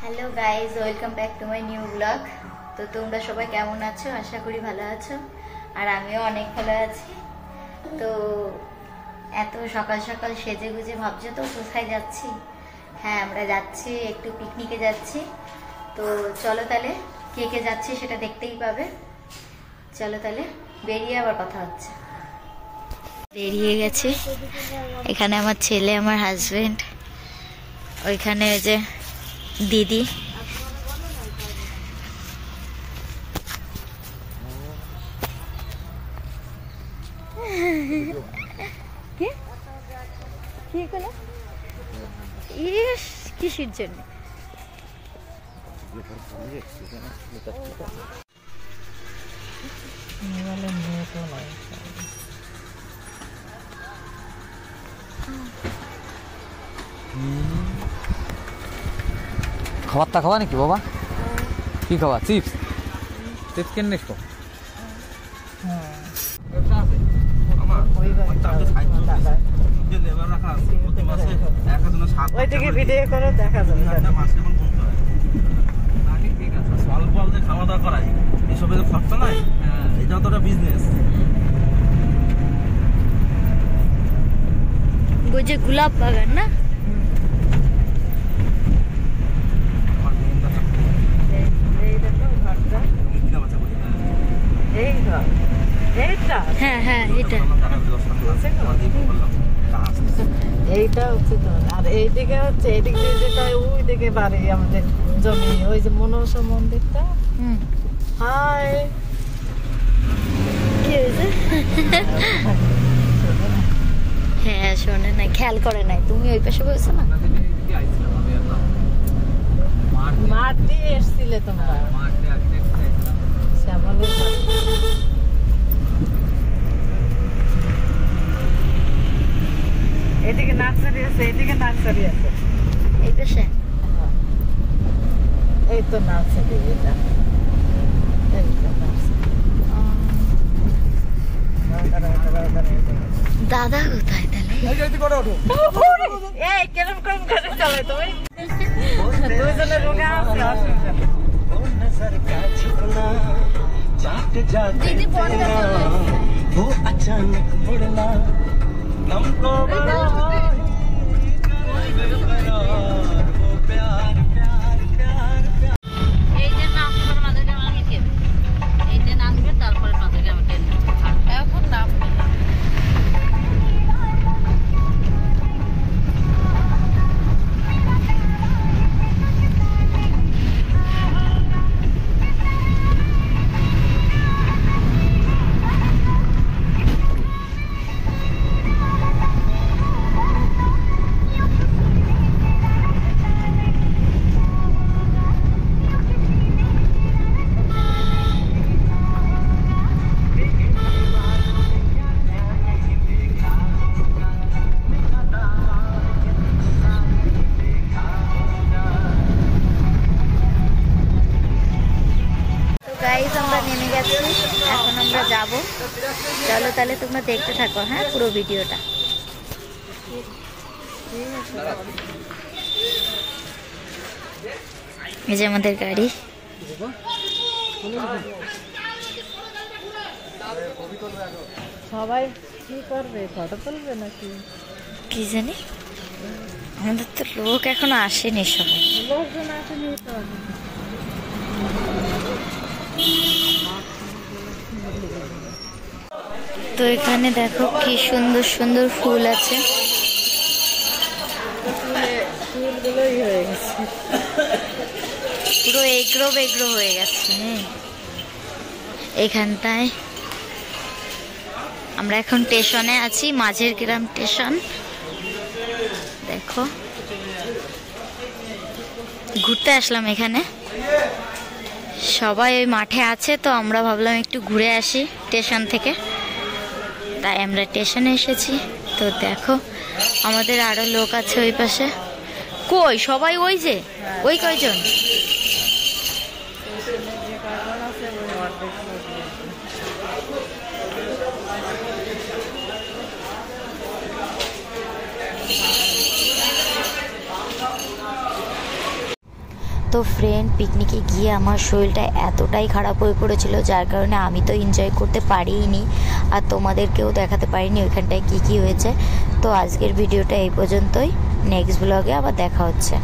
Hello guys, welcome back to my new blog. তো তোমরা সবাই কেমন আছো? আশা করি ভালো আছো, আর আমিও অনেক ভালো আছি। তো এত সকাল সকাল সেজে গুজে ভাবছো তো কোথায় যাচ্ছি? হ্যাঁ, আমরা যাচ্ছি একটু পিকনিকে যাচ্ছি। তো চলো তাহলে, কে কে যাচ্ছি সেটা দেখতেই পাবে। চলো তাহলে, বেরিয়ে আবার কথা হচ্ছে। বেরিয়ে গেছি। এখানে আমার ছেলে, আমার হাজবেন্ড, ওইখানে ওই যে দিদি। কিসের জন্য? খাবারটা খাওয়া নাকি বাবা? কি খাওয়া? চিপস? চিপস কেন নেছো? খাওয়া দাওয়া করাই এসবের খরচা নাই, এটা তো একটা বিজনেস। বুঝে গোলাপ বাগান না? হ্যাঁ হ্যাঁ, এটা এইটা হচ্ছে তো। আর এইদিকে হচ্ছে, এদিক দিয়ে যেটা ওই দিকে বাড়ি আমাদের জমি, ওই যে মনসা মন্দিরটা। হাই, কি হয়েছে? হ্যাঁ, শোনে নাই, খেয়াল করে নাই। তুমি ওই পাশে বলছো না? মাঠ দিয়ে এসছিলে তোমরা? শ্যামলের বাড়ি। এদিকে নার্সারি আছে, এদিকে নার্সারি আছে। এই পাশে এই তো নার্সারি, এটা এই তো নার্সারি। দাদা কোথায় তাহলে? এই কেরম কেরম করে চলে তুমি? দুইজনে রোগা আছে, অসুবিধা নেই। দিদি পরে এই যে নামবে মাদেরকে আমি কে, এই যে নামবে তারপরে মাদেরকে আমাকে এখন নাম। গাইজ, আমরা নেমে গেছি, এখন আমরা যাব। চলো তাহলে, তোমরা দেখতে থাকো হ্যাঁ পুরো ভিডিওটা। এই যে আমাদের গাড়ি। সবাই কি করবে? ফটো তুলবে নাকি? কি জানি, আমাদের তো লোক এখনো আসেনি সবাই। লোকজন আসেনি তো। তো এখানে দেখো কি সুন্দর সুন্দর ফুল আছে। ফুলগুলোই হয়ে গেছে, পুরো এগ্রো বেগ্রো হয়ে গেছে। এখানটায় আমরা এখন স্টেশনে আছি, মাঝের গ্রাম স্টেশন। দেখো, ঘুরতে আসলাম এখানে, সবাই ওই মাঠে আছে, তো আমরা ভাবলাম একটু ঘুরে আসি স্টেশন থেকে, তাই আমরা স্টেশনে এসেছি। তো দেখো, আমাদের আরো লোক আছে ওই পাশে। কই সবাই? ওই যে ওই কয়জন। তো ফ্রেন্ড, পিকনিকে গিয়ে আমার শরীরটা এতটাই খারাপ হয়ে পড়েছিল, যার কারণে আমি তো এনজয় করতে পারিনি আর তোমাদেরকেও দেখাতে পারিনি ওইখানটায় কী কী হয়েছে। তো আজকের ভিডিওটা এই পর্যন্তই, নেক্সট ব্লগে আবার দেখা হচ্ছে।